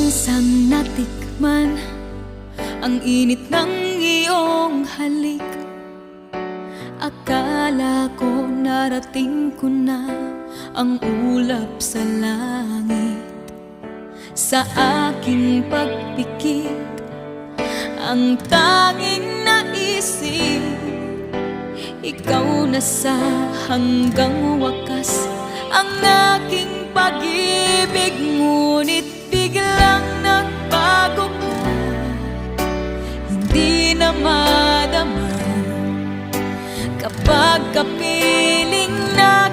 minsang natikman ang init ng iyong halik. Akala ko narating ko na ang ulap sa langit. Sa aking pagpikit, ang tanging naisip, ikaw na sa hanggang wakas ang aking pag-ibig. Ngunit biglang nagbago ka, hindi na madama kapag kapiling na